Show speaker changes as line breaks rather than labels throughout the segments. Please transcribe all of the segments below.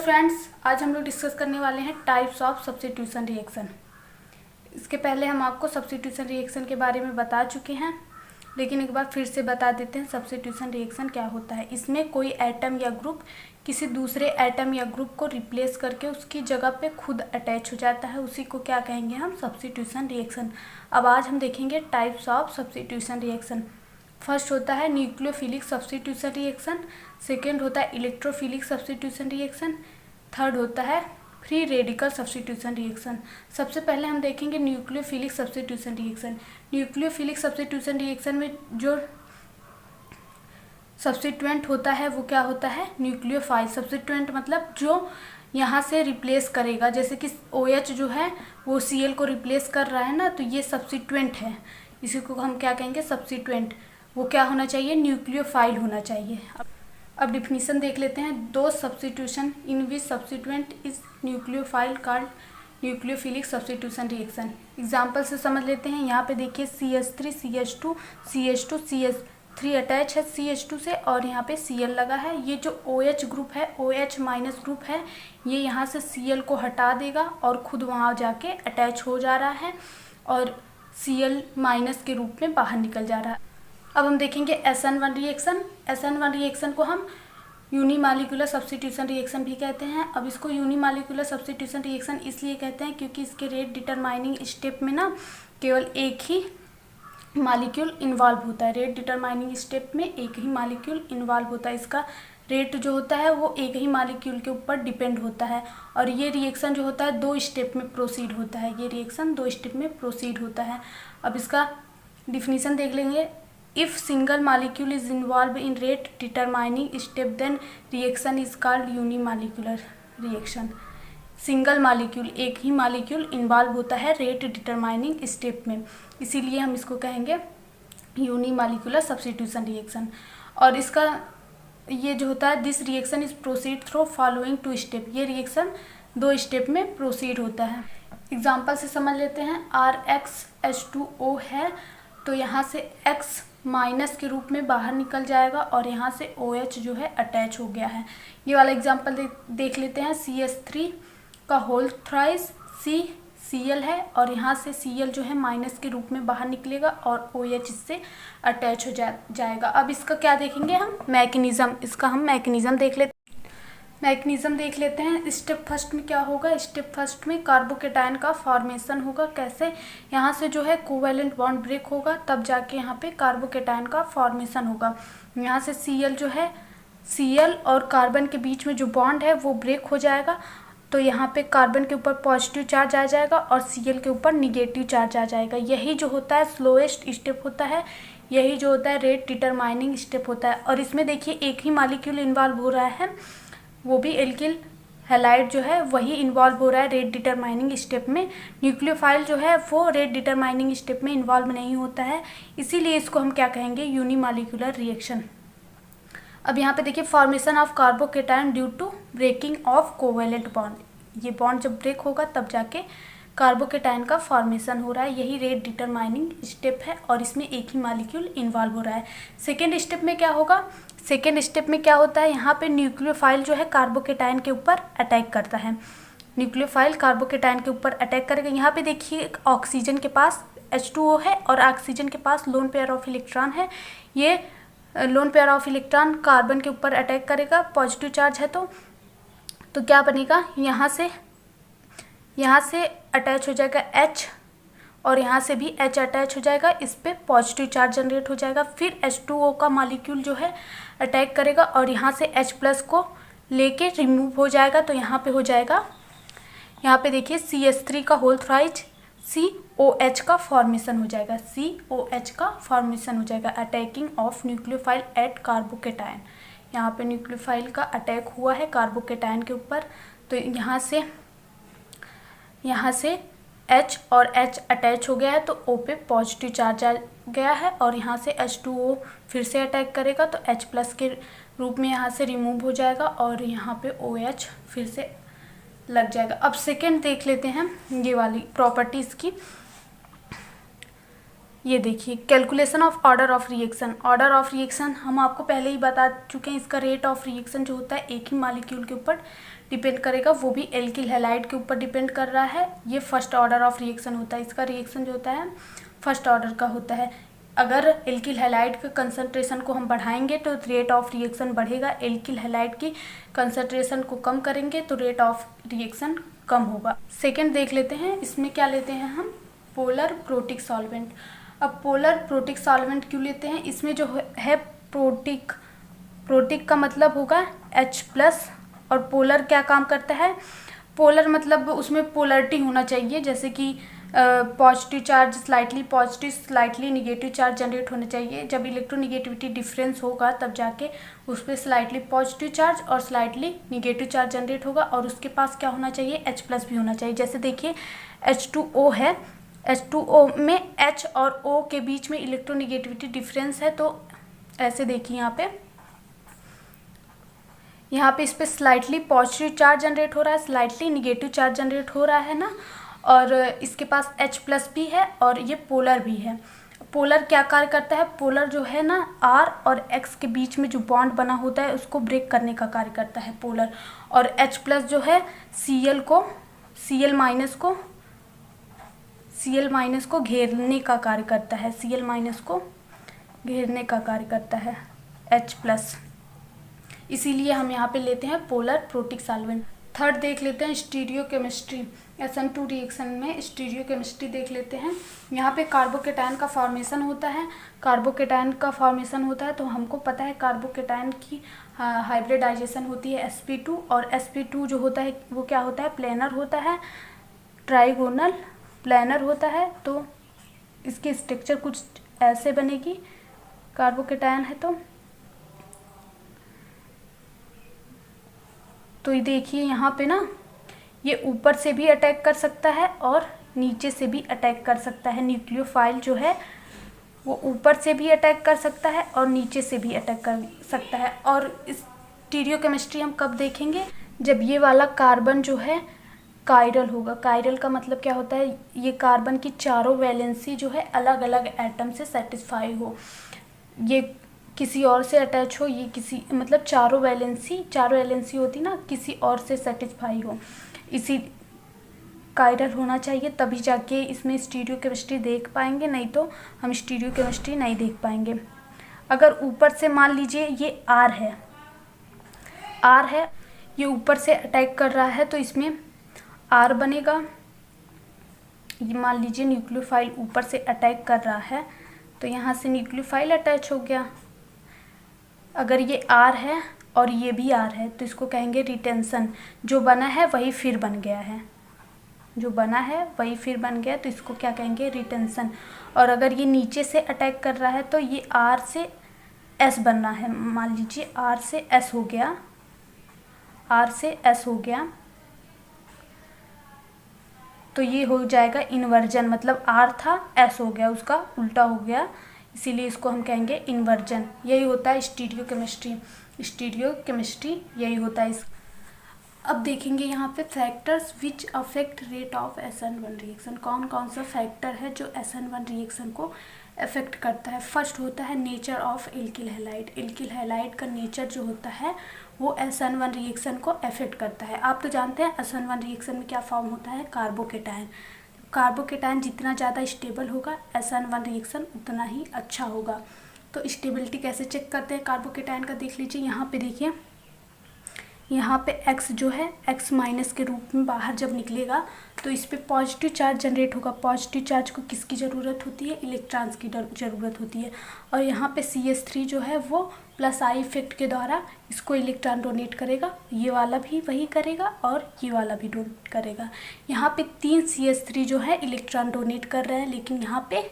Friends, आज हम लोग डिस्कस करने वाले हैं टाइप्स ऑफ सब्स्टिट्यूशन रिएक्शन। इसके पहले हम आपको सब्स्टिट्यूशन रिएक्शन के बारे में बता चुके हैं, लेकिन एक बार फिर से बता देते हैं सब्स्टिट्यूशन रिएक्शन क्या होता है। इसमें कोई एटम या ग्रुप किसी दूसरे एटम या ग्रुप को रिप्लेस करके उसकी जगह पे खुद अटैच हो जाता है, उसी को क्या कहेंगे हम, सब्स्टिट्यूशन रिएक्शन। अब आज हम देखेंगे types of substitution reaction. First होता है न्यूक्लियोफिलिक सब्स्टिट्यूशन रिएक्शन, सेकेंड होता है इलेक्ट्रोफिलिक सब्स्टिट्यूशन रिएक्शन, थर्ड होता है फ्री रेडिकल सब्स्टिट्यूशन रिएक्शन। सबसे पहले हम देखेंगे nucleophilic substitution reaction. Nucleophilic substitution reaction में जो सब्स्टिट्यूएंट होता है वो क्या होता है, न्यूक्लियोफाइल। सब्स्टिट्यूएंट मतलब जो यहाँ से रिप्लेस करेगा, जैसे कि OH जो है वो Cl को रिप्लेस कर रहा है ना, तो ये सब्स्टिट्यूएंट है, इसी को हम क्या कहेंगे, सब्स्टिट्यूएंट। वो क्या होना चाहिए, न्यूक्लियोफाइल होना चाहिए। अब डिफिनीशन देख लेते हैं। दो substitution in which substituent is nucleophile called nucleophilic substitution reaction. Example से समझ लेते हैं। यहाँ पे देखिए CH3 CH2 CH2 CH3 attach है CH2 से, और यहाँ पे Cl लगा है। ये जो OH ग्रुप है, OH माइनस ग्रुप है, ये यहाँ से Cl को हटा देगा और खुद वहाँ जाके अटैच हो जा रहा है और Cl माइनस के रूप में बाहर निकल जा रहा है। अब हम देखेंगे SN1 रिएक्शन। SN1 रिएक्शन को हम यूनिमॉलिक्यूलर सब्स्टिट्यूशन रिएक्शन भी कहते हैं। अब इसको यूनिमॉलिक्यूलर सब्स्टिट्यूशन रिएक्शन इसलिए कहते हैं क्योंकि इसके रेट डिटरमाइनिंग स्टेप में ना केवल एक ही मॉलिक्यूल इन्वॉल्व होता है। रेट डिटरमाइनिंग स्टेप में एक ही मॉलिक्यूल इन्वॉल्व होता है। इसका रेट जो होता है वो एक ही मॉलिक्यूल के ऊपर डिपेंड होता है, और ये रिएक्शन जो होता है 2 स्टेप में प्रोसीड होता है। ये रिएक्शन 2 स्टेप में प्रोसीड होता है। अब इसका डिफिनीशन देख लेंगे। If single molecule is involved in rate determining step, then reaction is called unimolecular reaction. Single molecule, एक ही मॉलिक्यूल इन्वॉल्व होता है रेट डिटरमाइनिंग स्टेप में, इसीलिए हम इसको कहेंगे यूनिमॉलिक्यूलर सब्स्टिट्यूशन रिएक्शन। और इसका ये जो होता है, this reaction is proceed through following 2 step. ये रिएक्शन 2 स्टेप में प्रोसीड होता है। एग्जाम्पल से समझ लेते हैं। RxH2O है, तो यहाँ से X माइनस के रूप में बाहर निकल जाएगा और यहाँ से OH जो है अटैच हो गया है। ये वाला एग्जांपल देख लेते हैं। CH3 का होल थ्राइस Cl है, और यहाँ से Cl जो है माइनस के रूप में बाहर निकलेगा और OH इससे अटैच हो जाएगा। अब इसका क्या देखेंगे हम, मैकेनिज्म। इसका हम मैकेनिज्म देख लेते हैं। स्टेप फर्स्ट में क्या होगा, स्टेप फर्स्ट में कार्बोकेटायन का फॉर्मेशन होगा। कैसे, यहाँ से जो है कोवैलेंट बॉन्ड ब्रेक होगा, तब जाके यहाँ पे कार्बोकेटायन का फॉर्मेशन होगा। यहाँ से Cl जो है, Cl और कार्बन के बीच में जो बॉन्ड है वो ब्रेक हो जाएगा, तो यहाँ पे कार्बन के ऊपर पॉजिटिव चार्ज आ जाएगा और Cl के ऊपर निगेटिव चार्ज आ जाएगा। यही जो होता है स्लोएस्ट स्टेप होता है, यही जो होता है रेट डिटरमाइनिंग स्टेप होता है। और इसमें देखिए एक ही मॉलिक्यूल इन्वॉल्व हो रहा है, वो भी एल्किल हैलाइड जो है वही इन्वॉल्व हो रहा है रेट डिटरमाइनिंग स्टेप में। न्यूक्लियोफाइल जो है वो रेट डिटरमाइनिंग स्टेप में इन्वॉल्व नहीं होता है, इसीलिए इसको हम क्या कहेंगे, यूनिमॉलिक्यूलर रिएक्शन। अब यहाँ पे देखिए, formation of carbocation due to breaking of covalent bond. ये बॉन्ड जब ब्रेक होगा तब जाके कार्बोकेटायन का फॉर्मेशन हो रहा है, यही रेट डिटरमाइनिंग स्टेप है, और इसमें एक ही मॉलिक्यूल इन्वॉल्व हो रहा है। सेकेंड स्टेप में क्या होगा, सेकेंड स्टेप में क्या होता है, यहाँ पे न्यूक्लियोफाइल जो है कार्बोकेटायन के ऊपर अटैक करता है। न्यूक्लियोफाइल कार्बोकेटायन के ऊपर अटैक करेगा। यहाँ पे देखिए ऑक्सीजन के पास H2O है और ऑक्सीजन के पास लोन पेयर ऑफ इलेक्ट्रॉन है। ये lone pair of electron carbon के ऊपर अटैक करेगा, पॉजिटिव चार्ज है तो क्या बनेगा, यहाँ से अटैच हो जाएगा H, और यहाँ से भी H अटैच हो जाएगा, इस पे पॉजिटिव चार्ज जनरेट हो जाएगा। फिर H2O का मॉलिक्यूल जो है अटैक करेगा और यहाँ से H प्लस को लेके रिमूव हो जाएगा, तो यहाँ पे हो जाएगा, यहाँ पे देखिए CH3 का होल थ्राइज COH का फॉर्मेशन हो जाएगा, COH का फॉर्मेशन हो जाएगा। Attacking of nucleophile at carbocation, यहाँ पे न्यूक्लियोफाइल का अटैक हुआ है कार्बोकेटायन के ऊपर, तो यहाँ से H और H अटैच हो गया है, तो O पे पॉजिटिव चार्ज आ गया है, और यहाँ से H2O फिर से अटैक करेगा तो H प्लस के रूप में यहाँ से रिमूव हो जाएगा, और यहाँ पे OH फिर से लग जाएगा। अब सेकेंड देख लेते हैं ये वाली प्रॉपर्टीज़ की। ये देखिए calculation of order of reaction. Order of reaction हम आपको पहले ही बता चुके हैं। इसका रेट ऑफ रिएक्शन जो होता है एक ही मॉलिक्यूल के ऊपर डिपेंड करेगा, वो भी एल्किल हैलाइड के ऊपर डिपेंड कर रहा है। ये फर्स्ट ऑर्डर ऑफ रिएक्शन होता है। इसका रिएक्शन जो होता है फर्स्ट ऑर्डर का होता है। अगर एल्किल हैलाइड के कंसंट्रेशन को हम बढ़ाएंगे तो रेट ऑफ रिएक्शन बढ़ेगा, एल्किल हैलाइड की कंसंट्रेशन को कम करेंगे तो रेट ऑफ रिएक्शन कम होगा। सेकेंड देख लेते हैं, इसमें क्या लेते हैं हम, पोलर प्रोटिक सॉल्वेंट। अब पोलर प्रोटिक सॉल्वेंट क्यों लेते हैं, इसमें जो है प्रोटिक का मतलब होगा H+, और पोलर क्या काम करता है, पोलर मतलब उसमें पोलरिटी होना चाहिए, जैसे कि positive charge slightly positive slightly negative charge generate होना चाहिए। जब इलेक्ट्रोनिगेटिविटी डिफरेंस होगा तब जाके उस पर स्लाइटली पॉजिटिव चार्ज और स्लाइटली निगेटिव चार्ज जनरेट होगा, और उसके पास क्या होना चाहिए, H+ भी होना चाहिए। जैसे देखिए H2O है, H2O में H और O के बीच में इलेक्ट्रोनिगेटिविटी डिफरेंस है, तो ऐसे देखिए यहाँ पे इस पर स्लाइटली पॉजिटिव चार्ज जनरेट हो रहा है, स्लाइटली निगेटिव चार्ज जनरेट हो रहा है ना, और इसके पास H+ भी है और ये पोलर भी है। पोलर क्या कार्य करता है, पोलर जो है ना R और X के बीच में जो बॉन्ड बना होता है उसको ब्रेक करने का कार्य करता है पोलर, और H+ जो है Cl को घेरने का कार्य करता है, Cl- को घेरने का कार्य करता है H+, इसीलिए हम यहाँ पे लेते हैं पोलर प्रोटिक सॉल्वेंट। थर्ड देख लेते हैं स्टीरियोकेमिस्ट्री। SN2 रिएक्शन में स्टीरियोकेमिस्ट्री देख लेते हैं। यहाँ पे कार्बोकेटायन का फॉर्मेशन होता है। कार्बोकेटायन का फॉर्मेशन होता है तो हमको पता है कार्बोकेटायन की हाइब्रिडाइजेशन होती है sp2, और sp2 जो होता है वो क्या होता है, प्लेनर होता है, ट्राइगोनल प्लेनर होता है। तो इसकी स्ट्रक्चर कुछ ऐसे बनेगी, कार्बोकेटायन है तो ये देखिए यहाँ पे ना, ये ऊपर से भी अटैक कर सकता है और नीचे से भी अटैक कर सकता है। न्यूक्लियोफाइल जो है वो ऊपर से भी अटैक कर सकता है और नीचे से भी अटैक कर सकता है। और स्टीरियोकेमिस्ट्री हम कब देखेंगे, जब ये वाला कार्बन जो है कायरल होगा। कायरल का मतलब क्या होता है, ये कार्बन की चारों वैलेंसी जो है अलग अलग एटम से सेटिस्फाई हो, ये किसी और से अटैच हो, ये किसी मतलब चारों वैलेंसी होती ना, किसी और से सेटिस्फाई हो, इसी कायरल होना चाहिए, तभी जाके इसमें स्टीरियोकेमिस्ट्री देख पाएंगे, नहीं तो हम स्टीरियोकेमिस्ट्री नहीं देख पाएंगे। अगर ऊपर से मान लीजिए ये R है, ये ऊपर से अटैक कर रहा है तो इसमें R बनेगा। ये मान लीजिए न्यूक्लियोफाइल ऊपर से अटैक कर रहा है तो यहाँ से न्यूक्लियोफाइल अटैच हो गया। अगर ये R है और ये भी R है तो इसको कहेंगे रिटेंशन। जो बना है वही फिर बन गया है, तो इसको क्या कहेंगे, रिटेंशन। और अगर ये नीचे से अटैक कर रहा है तो ये R से S बनना है। मान लीजिए R से S हो गया तो ये हो जाएगा इन्वर्जन, मतलब R था S हो गया, उसका उल्टा हो गया, इसीलिए इसको हम कहेंगे इन्वर्जन। यही होता है स्टीरियोकेमिस्ट्री यही होता है। अब देखेंगे यहाँ पे factors which affect rate of SN1 reaction. कौन कौन सा फैक्टर है जो SN1 रिएक्शन को अफेक्ट करता है। फर्स्ट होता है nature of alkyl halide. Alkyl halide का नेचर जो होता है वो SN1 रिएक्शन को अफेक्ट करता है। आप तो जानते हैं SN1 रिएक्शन में क्या फॉर्म होता है, कार्बोकेटायन जितना ज़्यादा स्टेबल होगा SN1 रिएक्शन उतना ही अच्छा होगा। तो स्टेबिलिटी कैसे चेक करते हैं कार्बोकेटायन का, देख लीजिए यहाँ पे। देखिए यहाँ पे X जो है X- के रूप में बाहर जब निकलेगा तो इस पर पॉजिटिव चार्ज जनरेट होगा। पॉजिटिव चार्ज को किसकी ज़रूरत होती है, इलेक्ट्रॉन्स की ज़रूरत होती है। और यहाँ पे CH3 जो है वो +I इफेक्ट के द्वारा इसको इलेक्ट्रॉन डोनेट करेगा। ये वाला भी वही करेगा और ये वाला भी डोनेट करेगा। यहाँ पे 3 CH3 जो है इलेक्ट्रॉन डोनेट कर रहे हैं, लेकिन यहाँ पे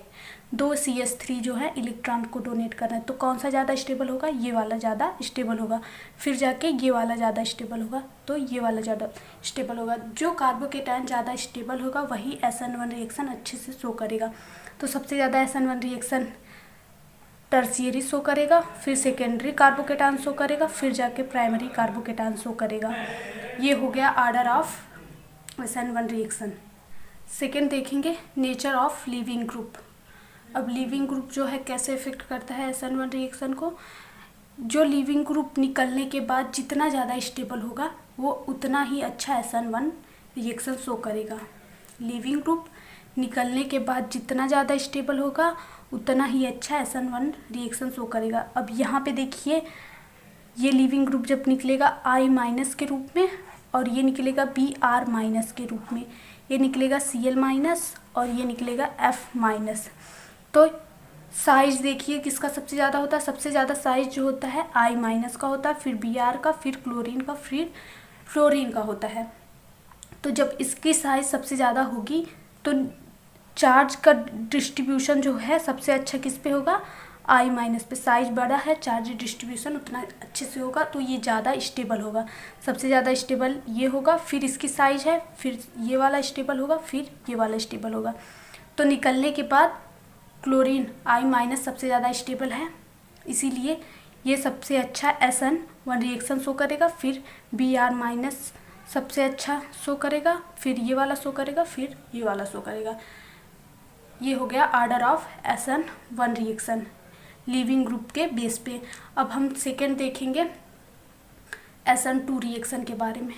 2 CH3 जो है इलेक्ट्रॉन को डोनेट कर रहे हैं। तो कौन सा ज़्यादा स्टेबल होगा, ये वाला ज़्यादा स्टेबल होगा, फिर जाके ये वाला ज़्यादा स्टेबल होगा, तो ये वाला ज़्यादा स्टेबल होगा। जो कार्बोकेटायन ज़्यादा स्टेबल होगा वही SN1 रिएक्शन अच्छे से शो करेगा। तो सबसे ज़्यादा SN1 रिएक्शन टर्शियरी शो करेगा, फिर सेकेंडरी कार्बोकेटायन शो करेगा, फिर जाके प्राइमरी कार्बोकेटायन शो करेगा। ये हो गया order of SN1 reaction. Second देखेंगे नेचर ऑफ लीविंग ग्रुप। अब लीविंग ग्रुप जो है कैसे इफेक्ट करता है SN1 रिएक्शन को, जो लीविंग ग्रुप निकलने के बाद जितना ज़्यादा स्टेबल होगा वो उतना ही अच्छा SN1 रिएक्शन शो करेगा। लीविंग ग्रुप निकलने के बाद जितना ज़्यादा स्टेबल होगा उतना ही अच्छा SN1 रिएक्शन शो करेगा। अब यहाँ पे देखिए, ये लीविंग ग्रुप जब निकलेगा I- के रूप में और ये निकलेगा Br- के रूप में, ये निकलेगा Cl- और ये निकलेगा F-। तो साइज देखिए किसका सबसे ज़्यादा होता है, सबसे ज़्यादा साइज जो होता है I- का होता है, फिर Br का, फिर क्लोरीन का, फिर फ्लोरीन का होता है। तो जब इसकी साइज सबसे ज़्यादा होगी तो चार्ज का डिस्ट्रीब्यूशन जो है सबसे अच्छा किस पे होगा, I- पे। साइज बड़ा है, चार्ज डिस्ट्रीब्यूशन उतना अच्छे से होगा, तो ये ज़्यादा स्टेबल होगा। सबसे ज़्यादा स्टेबल ये होगा, फिर इसकी साइज है, फिर ये वाला स्टेबल होगा, फिर ये वाला स्टेबल होगा। तो निकलने के बाद क्लोरीन I- सबसे ज़्यादा स्टेबल है, इसीलिए ये सबसे अच्छा SN1 रिएक्शन शो करेगा। फिर Br- सबसे अच्छा शो करेगा, फिर ये वाला शो करेगा, फिर ये वाला शो करेगा। ये हो गया order of SN1 reaction leaving group के बेस पे। अब हम सेकेंड देखेंगे SN2 रिएक्शन के बारे में।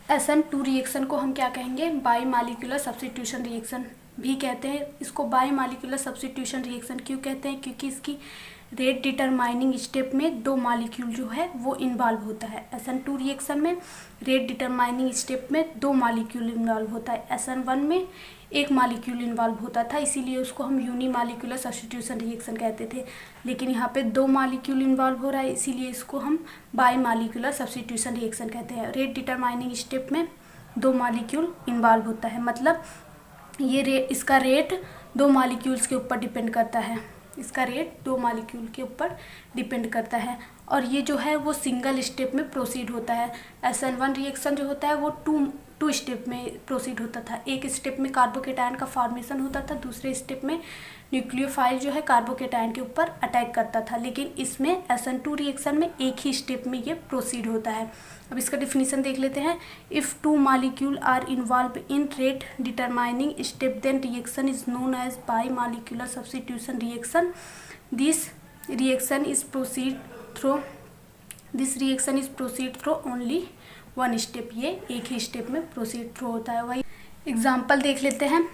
SN2 रिएक्शन को हम क्या कहेंगे, बाई मालिक्यूलर सब्स्टिट्यूशन रिएक्शन भी कहते हैं। इसको बाई मालिक्यूलर सब्स्टिट्यूशन रिएक्शन क्यों कहते हैं, क्योंकि इसकी रेट डिटरमाइनिंग स्टेप में 2 मॉलिक्यूल जो है वो इन्वॉल्व होता है। SN2 रिएक्शन में रेट डिटरमाइनिंग स्टेप में 2 मॉलिक्यूल इन्वॉल्व होता है। SN1 में 1 मॉलिक्यूल इन्वॉल्व होता था, इसीलिए उसको हम यूनिमॉलिक्यूलर सब्स्टिट्यूशन रिएक्शन कहते थे। लेकिन यहाँ पे 2 मॉलिक्यूल इन्वॉल्व हो रहा है, इसीलिए इसको हम बाई मॉलिक्यूलर सब्स्टिट्यूशन रिएक्शन कहते हैं। रेट डिटरमाइनिंग स्टेप में 2 मॉलिक्यूल इन्वॉल्व होता है, मतलब ये इसका रेट 2 मॉलिक्यूल्स के ऊपर डिपेंड करता है। इसका रेट 2 मॉलिक्यूल के ऊपर डिपेंड करता है, और ये जो है वो सिंगल स्टेप में प्रोसीड होता है। SN1 रिएक्शन जो होता है वो टू स्टेप में प्रोसीड होता था। एक स्टेप में कार्बोकेटायन का फॉर्मेशन होता था, दूसरे स्टेप में न्यूक्लियोफाइल जो है कार्बोकेटायन के ऊपर अटैक करता था। लेकिन इसमें SN2 रिएक्शन में एक ही स्टेप में ये प्रोसीड होता है। अब इसका डिफिनीशन देख लेते हैं। If 2 molecule are involve in rate determining step then reaction is known as bimolecular substitution reaction. This reaction is proceed through only 1 step. ये एक ही स्टेप में प्रोसीड थ्रू होता है। वही एग्जाम्पल देख लेते हैं।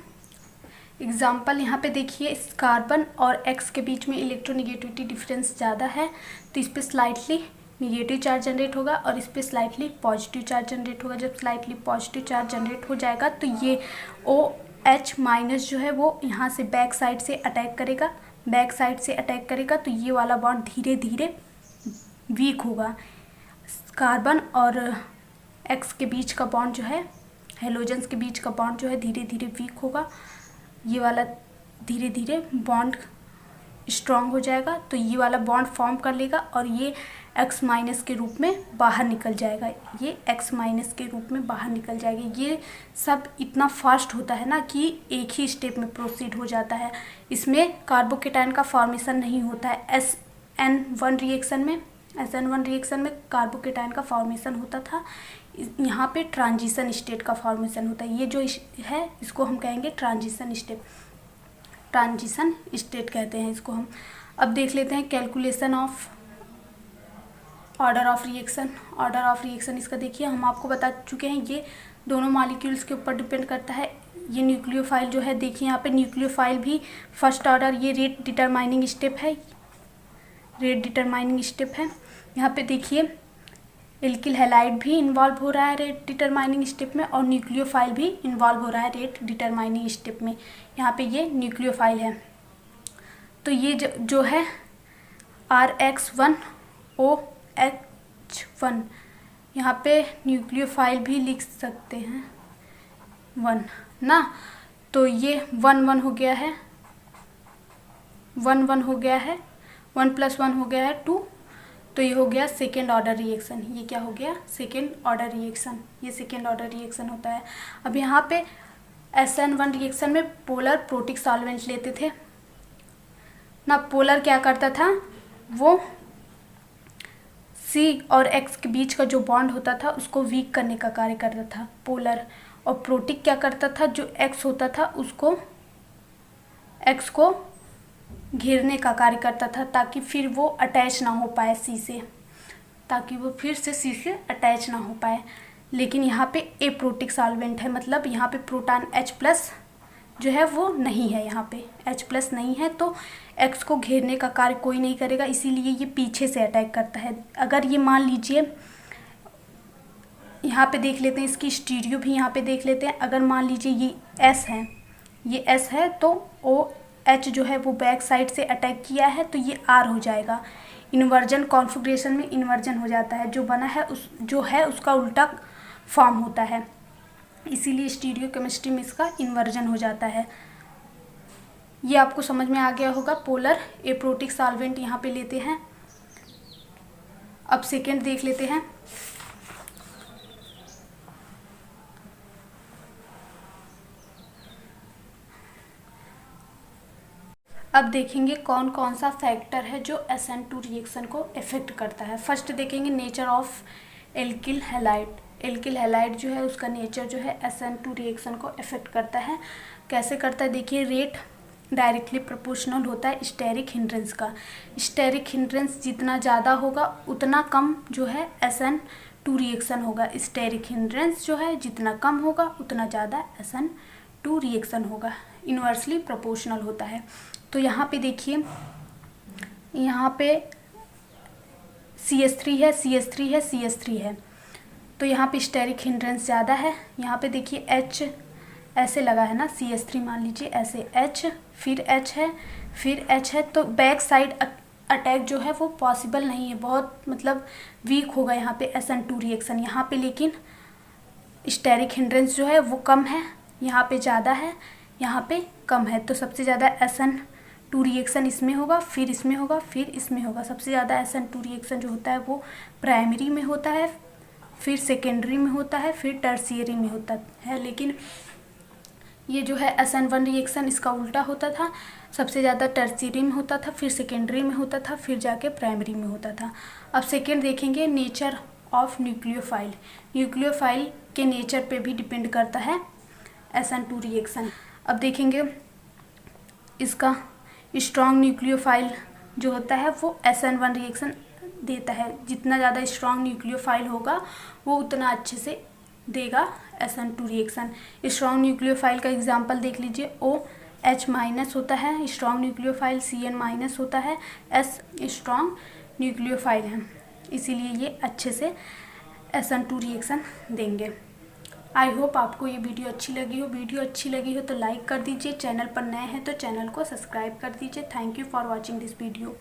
एग्जाम्पल यहाँ पे देखिए, इस कार्बन और X के बीच में इलेक्ट्रोनिगेटिविटी डिफरेंस ज़्यादा है, तो इस पर स्लाइटली निगेटिव चार्ज जनरेट होगा और इस पर स्लाइटली पॉजिटिव चार्ज जनरेट होगा। जब स्लाइटली पॉजिटिव चार्ज जनरेट हो जाएगा तो ये OH- जो है वो यहाँ से बैक साइड से अटैक करेगा, तो ये वाला बॉन्ड धीरे धीरे वीक होगा। कार्बन और X के बीच का बॉन्ड जो है, हेलोजन्स के बीच का बॉन्ड जो है धीरे धीरे वीक होगा। ये वाला धीरे धीरे बॉन्ड स्ट्रॉन्ग हो जाएगा, तो ये वाला बॉन्ड फॉर्म कर लेगा और ये X- के रूप में बाहर निकल जाएगा। ये X- के रूप में बाहर निकल जाएगा। ये सब इतना फास्ट होता है ना कि एक ही स्टेप में प्रोसीड हो जाता है। इसमें कार्बोकेटायन का फॉर्मेशन नहीं होता है। SN1 रिएक्शन में कार्बोकेटायन का फॉर्मेशन होता था। यहाँ पे ट्रांजिशन स्टेट का फॉर्मेशन होता है। ये जो है इसको हम कहेंगे ट्रांजिशन स्टेट कहते हैं इसको हम। अब देख लेते हैं calculation of order of reaction. इसका देखिए, हम आपको बता चुके हैं ये दोनों मॉलिक्यूल्स के ऊपर डिपेंड करता है। ये न्यूक्लियोफाइल जो है, देखिए यहाँ पे न्यूक्लियोफाइल भी फर्स्ट ऑर्डर, ये रेट डिटरमाइनिंग स्टेप है। यहाँ पे देखिए एल्किल हैलाइड भी इन्वॉल्व हो रहा है रेट डिटरमाइनिंग स्टेप में, और न्यूक्लियोफाइल भी इन्वॉल्व हो रहा है रेट डिटरमाइनिंग स्टेप में। यहाँ पे ये न्यूक्लियोफाइल है, तो ये जो है RX1OH1, यहाँ पे +1 भी लिख सकते हैं 1 ना, तो ये 1 हो गया है, 1 हो गया है, 1 + 1 हो गया है 2, तो ये हो गया सेकेंड ऑर्डर रिएक्शन। ये क्या हो गया, सेकेंड ऑर्डर रिएक्शन। ये सेकेंड ऑर्डर रिएक्शन होता है। अब यहाँ पे SN1 रिएक्शन में पोलर प्रोटिक सॉल्वेंट लेते थे ना। पोलर क्या करता था, वो C और X के बीच का जो बॉन्ड होता था उसको वीक करने का कार्य करता था पोलर, और प्रोटिक क्या करता था, जो X होता था उसको X को घेरने का कार्य करता था, ताकि फिर वो अटैच ना हो पाए C से, ताकि वो फिर से C से अटैच ना हो पाए। लेकिन यहाँ पे एप्रोटिक सॉल्वेंट है, मतलब यहाँ पे प्रोटॉन H+ जो है वो नहीं है, यहाँ पे H+ नहीं है, तो X को घेरने का कार्य कोई नहीं करेगा, इसीलिए ये पीछे से अटैक करता है। अगर ये मान लीजिए, यहाँ पे देख लेते हैं, इसकी स्टीरियो भी यहाँ पे देख लेते हैं। अगर मान लीजिए ये S है, तो OH जो है वो बैक साइड से अटैक किया है, तो ये R हो जाएगा। इन्वर्जन कॉन्फ़िगरेशन में इन्वर्जन हो जाता है, जो बना है उसका उल्टा फॉर्म होता है, इसीलिए स्टीरियो केमिस्ट्री में इसका इन्वर्जन हो जाता है। ये आपको समझ में आ गया होगा। पोलर एप्रोटिक सॉल्वेंट यहाँ पे लेते हैं। अब सेकेंड देख लेते हैं। अब देखेंगे कौन कौन सा फैक्टर है जो SN2 रिएक्शन को इफेक्ट करता है। फर्स्ट देखेंगे nature of alkyl halide. Alkyl halide जो है उसका नेचर जो है SN2 रिएक्शन को इफेक्ट करता है। कैसे करता है देखिए, रेट डायरेक्टली प्रोपोर्शनल होता है स्टेरिक हिंड्रेंस का। स्टेरिक हिंड्रेंस जितना ज़्यादा होगा उतना कम जो है SN2 रिएक्शन होगा। स्टेरिक हिंड्रेंस जो है जितना कम होगा उतना ज़्यादा SN2 रिएक्शन होगा। इन्वर्सली प्रोपोर्शनल होता है। तो यहाँ पे देखिए, यहाँ पे CH3 है, CH3 है, CH3 है, तो यहाँ पे स्टेरिक हिंड्रेंस ज़्यादा है। यहाँ पे देखिए H ऐसे लगा है ना, CH3 मान लीजिए ऐसे, H फिर H है, फिर H है, तो बैक साइड अटैक जो है वो पॉसिबल नहीं है, बहुत मतलब वीक होगा यहाँ पे SN2 रिएक्शन। यहाँ पे लेकिन स्टेरिक हिंड्रेंस जो है वो कम है, यहाँ पे ज़्यादा है, यहाँ पे कम है, तो सबसे ज़्यादा SN2 रिएक्शन इसमें होगा, फिर इसमें होगा, फिर इसमें होगा। सबसे ज़्यादा SN2 रिएक्शन जो होता है वो प्राइमरी में होता है, फिर सेकेंडरी में होता है, फिर टर्शियरी में होता है। लेकिन ये जो है SN1 रिएक्शन इसका उल्टा होता था, सबसे ज़्यादा टर्शियरी में होता था, फिर सेकेंडरी में होता था, फिर जाके प्राइमरी में होता था। अब सेकेंड देखेंगे नेचर ऑफ न्यूक्लियोफाइल। न्यूक्लियोफाइल के नेचर पे भी डिपेंड करता है SN2 रिएक्शन। अब देखेंगे इसका स्ट्रॉन्ग न्यूक्लियोफाइल जो होता है वो SN1 रिएक्शन देता है। जितना ज़्यादा स्ट्रॉन्ग न्यूक्लियोफाइल होगा वो उतना अच्छे से देगा SN2 रिएक्शन। स्ट्रॉन्ग न्यूक्लियोफाइल का एग्जांपल देख लीजिए, OH- होता है स्ट्रॉन्ग न्यूक्लियोफाइल, CN- होता है, S स्ट्रॉन्ग न्यूक्लियोफाइल है, इसीलिए ये अच्छे से SN2 रिएक्शन देंगे। आई होप आपको ये वीडियो अच्छी लगी हो। वीडियो अच्छी लगी हो तो लाइक कर दीजिए, चैनल पर नए हैं तो चैनल को सब्सक्राइब कर दीजिए। Thank you for watching this video.